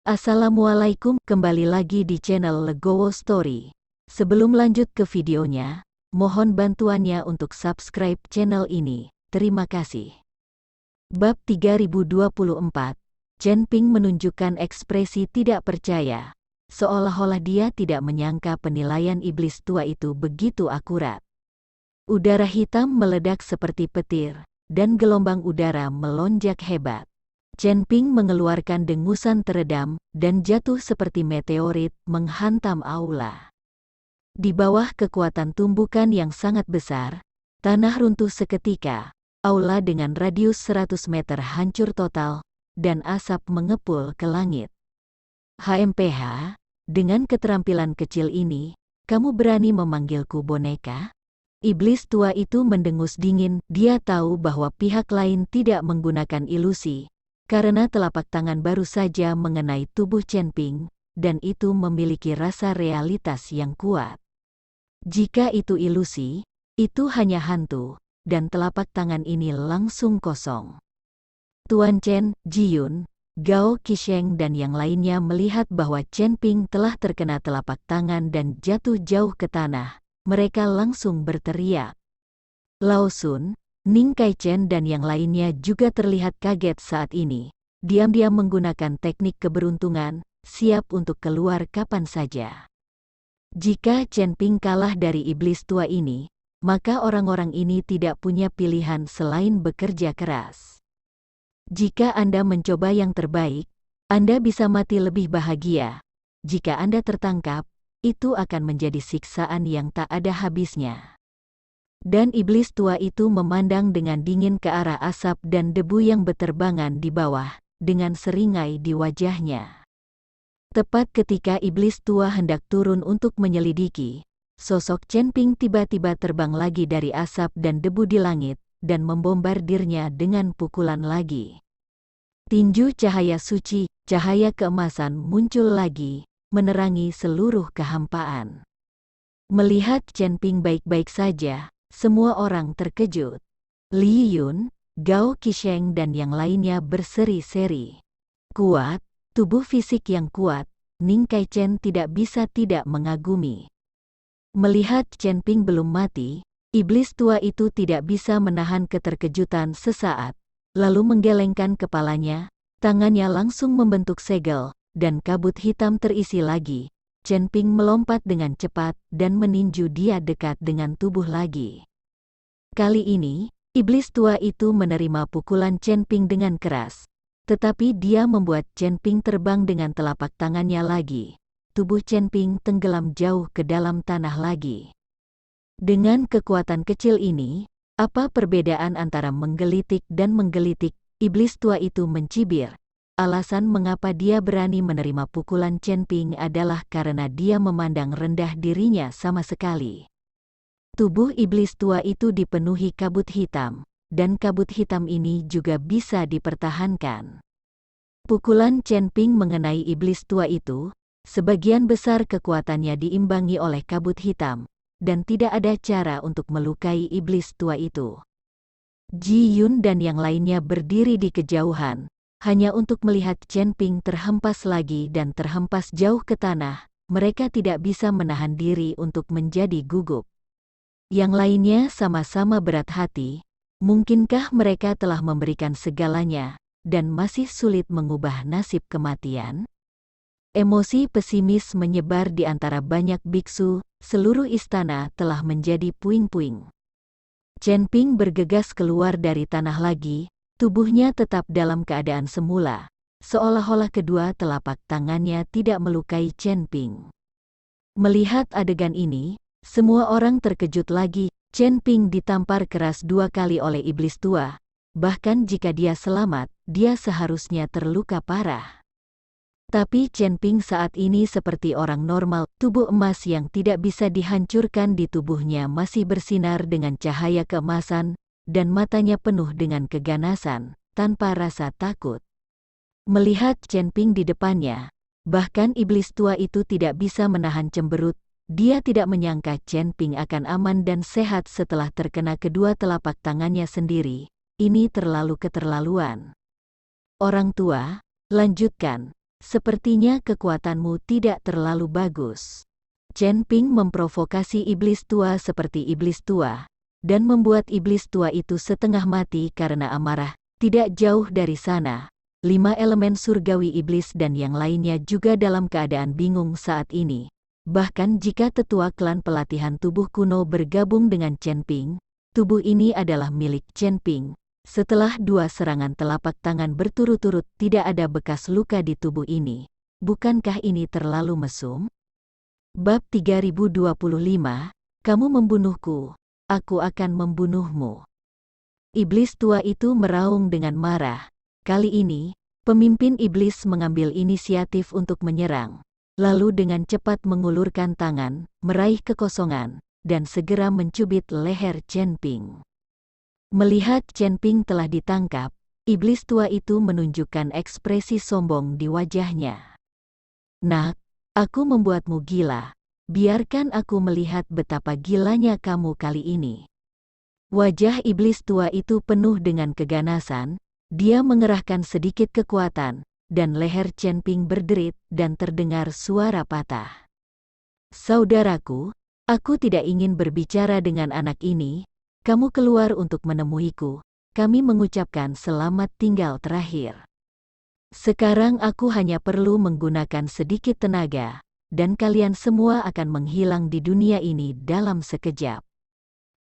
Assalamualaikum, kembali lagi di channel Legowo Story. Sebelum lanjut ke videonya, mohon bantuannya untuk subscribe channel ini. Terima kasih. Bab 3024, Chen Ping menunjukkan ekspresi tidak percaya, seolah-olah dia tidak menyangka penilaian iblis tua itu begitu akurat. Udara hitam meledak seperti petir, dan gelombang udara melonjak hebat. Chen Ping mengeluarkan dengusan teredam, dan jatuh seperti meteorit menghantam aula. Di bawah kekuatan tumbukan yang sangat besar, tanah runtuh seketika, aula dengan radius 100 meter hancur total, dan asap mengepul ke langit. HMPH, dengan keterampilan kecil ini, kamu berani memanggilku boneka? Iblis tua itu mendengus dingin, dia tahu bahwa pihak lain tidak menggunakan ilusi, karena telapak tangan baru saja mengenai tubuh Chen Ping, dan itu memiliki rasa realitas yang kuat. Jika itu ilusi, itu hanya hantu, dan telapak tangan ini langsung kosong. Tuan Chen, Jiyun, Gao Qisheng dan yang lainnya melihat bahwa Chen Ping telah terkena telapak tangan dan jatuh jauh ke tanah, mereka langsung berteriak. Lao Sun, Ning Kaichen dan yang lainnya juga terlihat kaget saat ini. Diam-diam menggunakan teknik keberuntungan, siap untuk keluar kapan saja. Jika Chen Ping kalah dari iblis tua ini, maka orang-orang ini tidak punya pilihan selain bekerja keras. Jika Anda mencoba yang terbaik, Anda bisa mati lebih bahagia. Jika Anda tertangkap, itu akan menjadi siksaan yang tak ada habisnya. Dan iblis tua itu memandang dengan dingin ke arah asap dan debu yang berterbangan di bawah, dengan seringai di wajahnya. Tepat ketika iblis tua hendak turun untuk menyelidiki, sosok Chen Ping tiba-tiba terbang lagi dari asap dan debu di langit, dan membombardirnya dengan pukulan lagi. Tinju cahaya suci, cahaya keemasan muncul lagi, menerangi seluruh kehampaan. Melihat Chen Ping baik-baik saja, semua orang terkejut. Li Yun, Gao Qisheng dan yang lainnya berseri-seri. Kuat, tubuh fisik yang kuat, Ning Kaichen tidak bisa tidak mengagumi. Melihat Chen Ping belum mati, iblis tua itu tidak bisa menahan keterkejutan sesaat, lalu menggelengkan kepalanya, tangannya langsung membentuk segel, dan kabut hitam terisi lagi. Chen Ping melompat dengan cepat dan meninju dia dekat dengan tubuh lagi. Kali ini, iblis tua itu menerima pukulan Chen Ping dengan keras, tetapi dia membuat Chen Ping terbang dengan telapak tangannya lagi. Tubuh Chen Ping tenggelam jauh ke dalam tanah lagi. Dengan kekuatan kecil ini, apa perbedaan antara menggelitik dan menggelitik? Iblis tua itu mencibir. Alasan mengapa dia berani menerima pukulan Chen Ping adalah karena dia memandang rendah dirinya sama sekali. Tubuh iblis tua itu dipenuhi kabut hitam, dan kabut hitam ini juga bisa dipertahankan. Pukulan Chen Ping mengenai iblis tua itu, sebagian besar kekuatannya diimbangi oleh kabut hitam, dan tidak ada cara untuk melukai iblis tua itu. Ji Yun dan yang lainnya berdiri di kejauhan, hanya untuk melihat Chen Ping terhempas lagi dan terhempas jauh ke tanah. Mereka tidak bisa menahan diri untuk menjadi gugup. Yang lainnya sama-sama berat hati. Mungkinkah mereka telah memberikan segalanya, dan masih sulit mengubah nasib kematian? Emosi pesimis menyebar di antara banyak biksu, seluruh istana telah menjadi puing-puing. Chen Ping bergegas keluar dari tanah lagi. Tubuhnya tetap dalam keadaan semula, seolah-olah kedua telapak tangannya tidak melukai Chen Ping. Melihat adegan ini, semua orang terkejut lagi. Chen Ping ditampar keras 2 kali oleh iblis tua. Bahkan jika dia selamat, dia seharusnya terluka parah. Tapi Chen Ping saat ini seperti orang normal, tubuh emas yang tidak bisa dihancurkan di tubuhnya masih bersinar dengan cahaya keemasan, dan matanya penuh dengan keganasan, tanpa rasa takut. Melihat Chen Ping di depannya, bahkan iblis tua itu tidak bisa menahan cemberut. Dia tidak menyangka Chen Ping akan aman dan sehat setelah terkena kedua telapak tangannya sendiri. Ini terlalu keterlaluan. Orang tua, lanjutkan. Sepertinya kekuatanmu tidak terlalu bagus. Chen Ping memprovokasi iblis tua seperti iblis tua, dan membuat iblis tua itu setengah mati karena amarah. Tidak jauh dari sana, 5 elemen surgawi iblis dan yang lainnya juga dalam keadaan bingung saat ini. Bahkan jika tetua klan pelatihan tubuh kuno bergabung dengan Chen Ping, tubuh ini adalah milik Chen Ping. Setelah 2 serangan telapak tangan berturut-turut, tidak ada bekas luka di tubuh ini. Bukankah ini terlalu mesum? Bab 3025, kamu membunuhku, aku akan membunuhmu. Iblis tua itu meraung dengan marah. Kali ini, pemimpin iblis mengambil inisiatif untuk menyerang. Lalu dengan cepat mengulurkan tangan, meraih kekosongan, dan segera mencubit leher Chen Ping. Melihat Chen Ping telah ditangkap, iblis tua itu menunjukkan ekspresi sombong di wajahnya. Nak, aku membuatmu gila. Biarkan aku melihat betapa gilanya kamu kali ini. Wajah iblis tua itu penuh dengan keganasan. Dia mengerahkan sedikit kekuatan, dan leher Chen Ping berderit dan terdengar suara patah. Saudaraku, aku tidak ingin berbicara dengan anak ini. Kamu keluar untuk menemuiku. Kami mengucapkan selamat tinggal terakhir. Sekarang aku hanya perlu menggunakan sedikit tenaga, dan kalian semua akan menghilang di dunia ini dalam sekejap.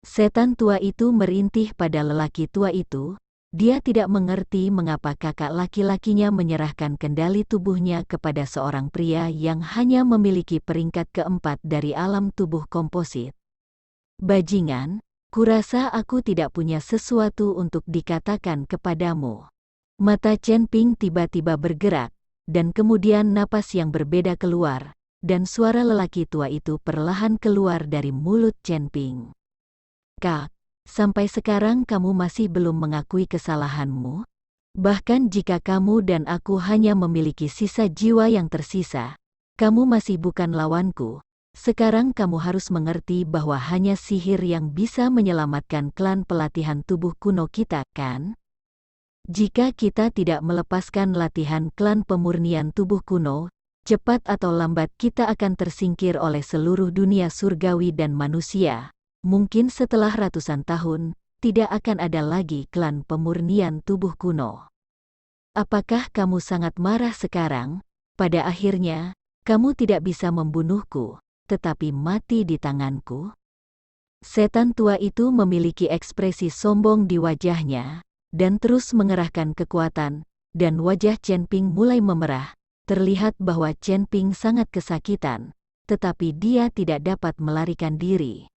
Setan tua itu merintih pada lelaki tua itu. Dia tidak mengerti mengapa kakak laki-lakinya menyerahkan kendali tubuhnya kepada seorang pria yang hanya memiliki peringkat keempat dari alam tubuh komposit. Bajingan, kurasa aku tidak punya sesuatu untuk dikatakan kepadamu. Mata Chen Ping tiba-tiba bergerak, dan kemudian napas yang berbeda keluar, dan suara lelaki tua itu perlahan keluar dari mulut Chen Ping. Kak, sampai sekarang kamu masih belum mengakui kesalahanmu? Bahkan jika kamu dan aku hanya memiliki sisa jiwa yang tersisa, kamu masih bukan lawanku. Sekarang kamu harus mengerti bahwa hanya sihir yang bisa menyelamatkan klan pelatihan tubuh kuno kita, kan? Jika kita tidak melepaskan latihan klan pemurnian tubuh kuno, cepat atau lambat kita akan tersingkir oleh seluruh dunia surgawi dan manusia. Mungkin setelah ratusan tahun, tidak akan ada lagi klan pemurnian tubuh kuno. Apakah kamu sangat marah sekarang? Pada akhirnya, kamu tidak bisa membunuhku, tetapi mati di tanganku? Setan tua itu memiliki ekspresi sombong di wajahnya, dan terus mengerahkan kekuatan, dan wajah Chen Ping mulai memerah. Terlihat bahwa Chen Ping sangat kesakitan, tetapi dia tidak dapat melarikan diri.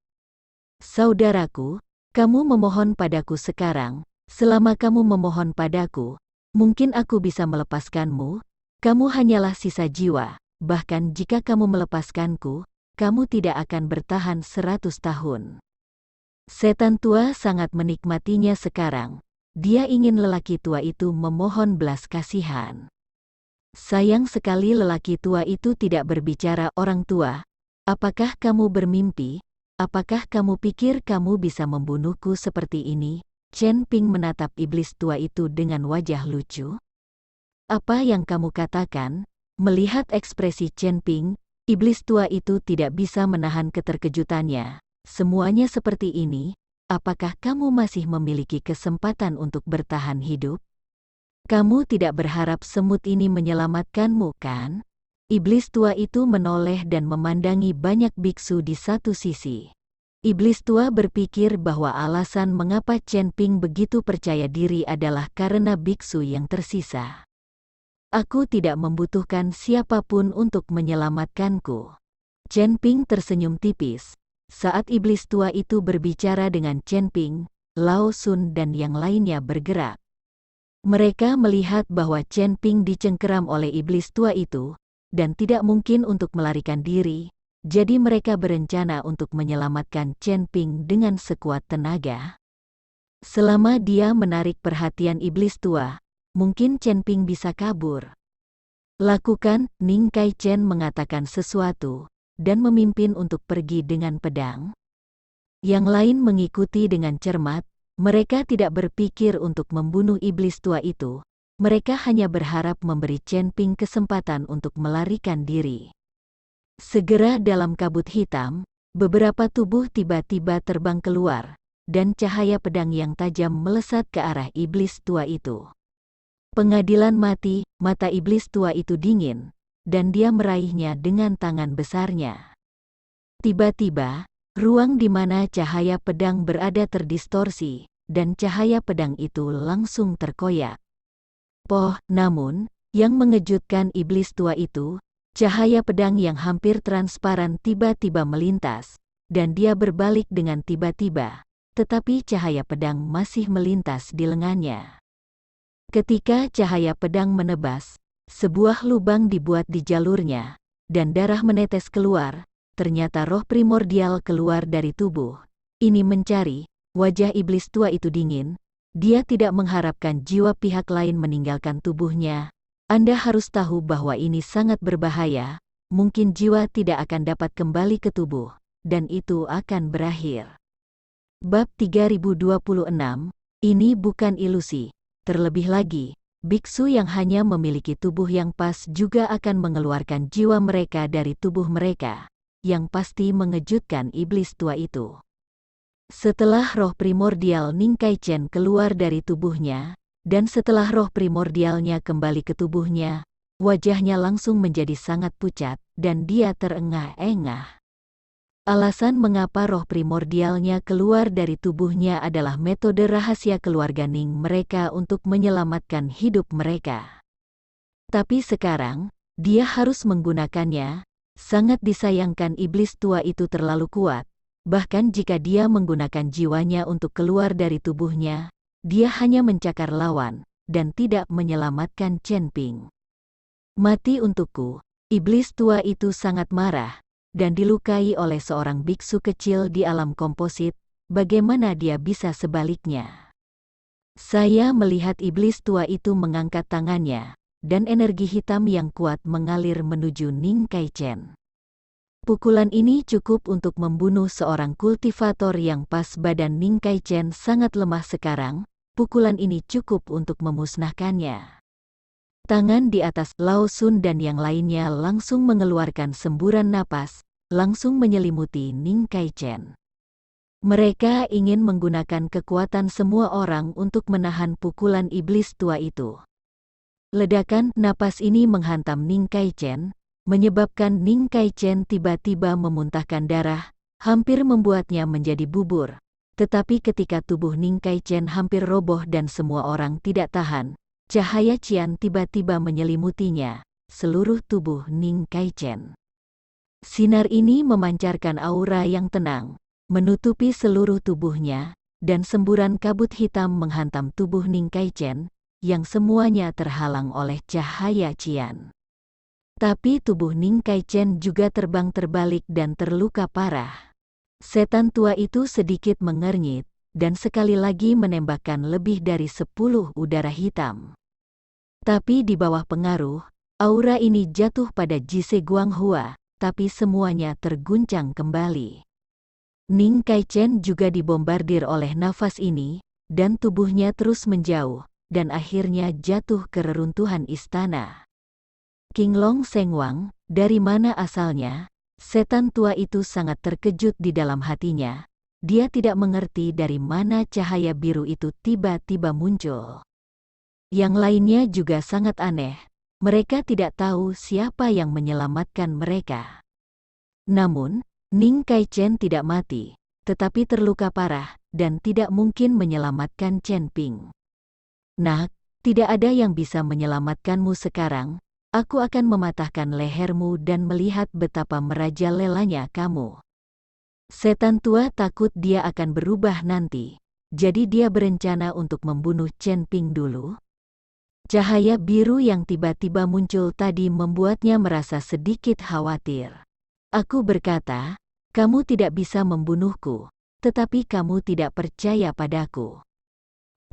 Saudaraku, kamu memohon padaku sekarang. Selama kamu memohon padaku, mungkin aku bisa melepaskanmu. Kamu hanyalah sisa jiwa, bahkan jika kamu melepaskanku, kamu tidak akan bertahan 100 tahun. Setan tua sangat menikmatinya sekarang. Dia ingin lelaki tua itu memohon belas kasihan. Sayang sekali lelaki tua itu tidak berbicara. Orang tua, apakah kamu bermimpi? Apakah kamu pikir kamu bisa membunuhku seperti ini? Chen Ping menatap iblis tua itu dengan wajah lucu. Apa yang kamu katakan? Melihat ekspresi Chen Ping, iblis tua itu tidak bisa menahan keterkejutannya. Semuanya seperti ini, apakah kamu masih memiliki kesempatan untuk bertahan hidup? Kamu tidak berharap semut ini menyelamatkanmu, kan? Iblis tua itu menoleh dan memandangi banyak biksu di satu sisi. Iblis tua berpikir bahwa alasan mengapa Chen Ping begitu percaya diri adalah karena biksu yang tersisa. Aku tidak membutuhkan siapapun untuk menyelamatkanku. Chen Ping tersenyum tipis. Saat iblis tua itu berbicara dengan Chen Ping, Lao Sun dan yang lainnya bergerak. Mereka melihat bahwa Chen Ping dicengkeram oleh iblis tua itu, dan tidak mungkin untuk melarikan diri, jadi mereka berencana untuk menyelamatkan Chen Ping dengan sekuat tenaga. Selama dia menarik perhatian iblis tua, mungkin Chen Ping bisa kabur. Lakukan, Ning Kai Chen mengatakan sesuatu, dan memimpin untuk pergi dengan pedang. Yang lain mengikuti dengan cermat. Mereka tidak berpikir untuk membunuh iblis tua itu, Mereka hanya berharap memberi Chen Ping kesempatan untuk melarikan diri. Segera dalam kabut hitam, beberapa tubuh tiba-tiba terbang keluar, dan cahaya pedang yang tajam melesat ke arah iblis tua itu. Pengadilan mati, mata iblis tua itu dingin, dan dia meraihnya dengan tangan besarnya. Tiba-tiba, ruang di mana cahaya pedang berada terdistorsi, dan cahaya pedang itu langsung terkoyak. Namun, yang mengejutkan iblis tua itu, cahaya pedang yang hampir transparan tiba-tiba melintas, dan dia berbalik dengan tiba-tiba, tetapi cahaya pedang masih melintas di lengannya. Ketika cahaya pedang menebas, sebuah lubang dibuat di jalurnya, dan darah menetes keluar. Ternyata roh primordial keluar dari tubuh. Ini mencari, wajah iblis tua itu dingin. Dia tidak mengharapkan jiwa pihak lain meninggalkan tubuhnya. Anda harus tahu bahwa ini sangat berbahaya. Mungkin jiwa tidak akan dapat kembali ke tubuh, dan itu akan berakhir. Bab 3026, ini bukan ilusi. Terlebih lagi, biksu yang hanya memiliki tubuh yang pas juga akan mengeluarkan jiwa mereka dari tubuh mereka. Yang pasti mengejutkan iblis tua itu. Setelah roh primordial Ning Kai Chen keluar dari tubuhnya, dan setelah roh primordialnya kembali ke tubuhnya, wajahnya langsung menjadi sangat pucat, dan dia terengah-engah. Alasan mengapa roh primordialnya keluar dari tubuhnya adalah metode rahasia keluarga Ning mereka untuk menyelamatkan hidup mereka. Tapi sekarang, dia harus menggunakannya. Sangat disayangkan iblis tua itu terlalu kuat, bahkan jika dia menggunakan jiwanya untuk keluar dari tubuhnya, dia hanya mencakar lawan, dan tidak menyelamatkan Chen Ping. Mati untukku, iblis tua itu sangat marah, dan dilukai oleh seorang biksu kecil di alam komposit, bagaimana dia bisa sebaliknya? Saya melihat iblis tua itu mengangkat tangannya, dan energi hitam yang kuat mengalir menuju Ning Kai Chen. Pukulan ini cukup untuk membunuh seorang kultivator yang pas. Badan Ning Kai Chen sangat lemah sekarang, pukulan ini cukup untuk memusnahkannya. Tangan di atas Lao Sun dan yang lainnya langsung mengeluarkan semburan napas, langsung menyelimuti Ning Kai Chen. Mereka ingin menggunakan kekuatan semua orang untuk menahan pukulan iblis tua itu. Ledakan napas ini menghantam Ning Kai Chen, menyebabkan Ning Kai Chen tiba-tiba memuntahkan darah, hampir membuatnya menjadi bubur. Tetapi ketika tubuh Ning Kai Chen hampir roboh dan semua orang tidak tahan, cahaya Qian tiba-tiba menyelimutinya, seluruh tubuh Ning Kai Chen. Sinar ini memancarkan aura yang tenang, menutupi seluruh tubuhnya, dan semburan kabut hitam menghantam tubuh Ning Kai Chen, yang semuanya terhalang oleh cahaya Qian. Tapi tubuh Ning Kai Chen juga terbang terbalik dan terluka parah. Setan tua itu sedikit mengernyit, dan sekali lagi menembakkan lebih dari 10 udara hitam. Tapi di bawah pengaruh, aura ini jatuh pada Jise Guanghua, tapi semuanya terguncang kembali. Ning Kai Chen juga dibombardir oleh nafas ini, dan tubuhnya terus menjauh, dan akhirnya jatuh ke reruntuhan istana. Qinglong Sengwang, dari mana asalnya? Setan tua itu sangat terkejut di dalam hatinya. Dia tidak mengerti dari mana cahaya biru itu tiba-tiba muncul. Yang lainnya juga sangat aneh. Mereka tidak tahu siapa yang menyelamatkan mereka. Namun, Ning Kai Chen tidak mati, tetapi terluka parah, dan tidak mungkin menyelamatkan Chen Ping. Nak, tidak ada yang bisa menyelamatkanmu sekarang. Aku akan mematahkan lehermu dan melihat betapa merajalelanya kamu. Setan tua takut dia akan berubah nanti, jadi dia berencana untuk membunuh Chen Ping dulu. Cahaya biru yang tiba-tiba muncul tadi membuatnya merasa sedikit khawatir. Aku berkata, kamu tidak bisa membunuhku, tetapi kamu tidak percaya padaku.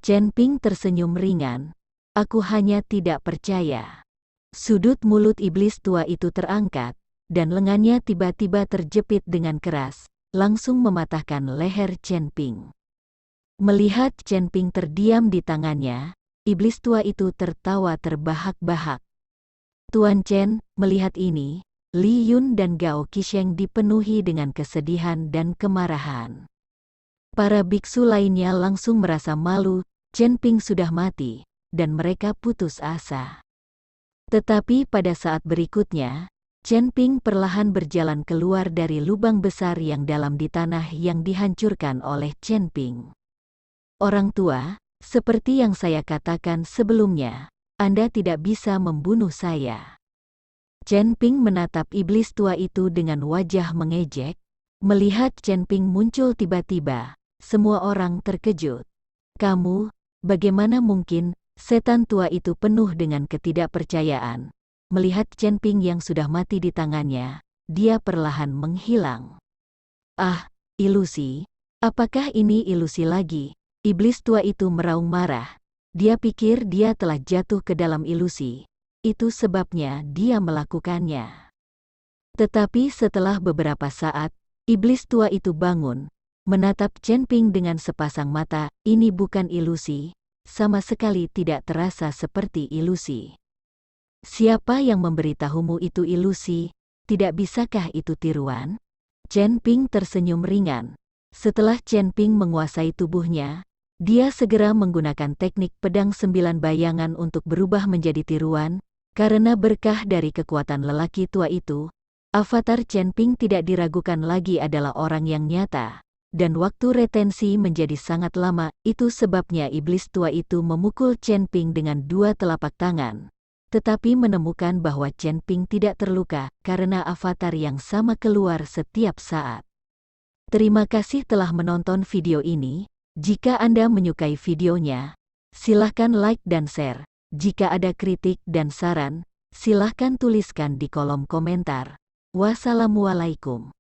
Chen Ping tersenyum ringan. Aku hanya tidak percaya. Sudut mulut iblis tua itu terangkat, dan lengannya tiba-tiba terjepit dengan keras, langsung mematahkan leher Chen Ping. Melihat Chen Ping terdiam di tangannya, iblis tua itu tertawa terbahak-bahak. Tuan Chen, melihat ini, Li Yun dan Gao Qisheng dipenuhi dengan kesedihan dan kemarahan. Para biksu lainnya langsung merasa malu, Chen Ping sudah mati, dan mereka putus asa. Tetapi pada saat berikutnya, Chen Ping perlahan berjalan keluar dari lubang besar yang dalam di tanah yang dihancurkan oleh Chen Ping. Orang tua, seperti yang saya katakan sebelumnya, Anda tidak bisa membunuh saya. Chen Ping menatap iblis tua itu dengan wajah mengejek. Melihat Chen Ping muncul tiba-tiba, semua orang terkejut. Kamu, bagaimana mungkin? Setan tua itu penuh dengan ketidakpercayaan. Melihat Chen Ping yang sudah mati di tangannya, dia perlahan menghilang. Ah, ilusi. Apakah ini ilusi lagi? Iblis tua itu meraung marah. Dia pikir dia telah jatuh ke dalam ilusi. Itu sebabnya dia melakukannya. Tetapi setelah beberapa saat, iblis tua itu bangun, menatap Chen Ping dengan sepasang mata. Ini bukan ilusi. Sama sekali tidak terasa seperti ilusi. Siapa yang memberitahumu itu ilusi? Tidak bisakah itu tiruan? Chen Ping tersenyum ringan. Setelah Chen Ping menguasai tubuhnya, dia segera menggunakan teknik pedang 9 bayangan untuk berubah menjadi tiruan. Karena berkah dari kekuatan lelaki tua itu, avatar Chen Ping tidak diragukan lagi adalah orang yang nyata. Dan waktu retensi menjadi sangat lama, itu sebabnya iblis tua itu memukul Chen Ping dengan 2 telapak tangan. Tetapi menemukan bahwa Chen Ping tidak terluka, karena avatar yang sama keluar setiap saat. Terima kasih telah menonton video ini. Jika Anda menyukai videonya, silahkan like dan share. Jika ada kritik dan saran, silahkan tuliskan di kolom komentar. Wassalamualaikum.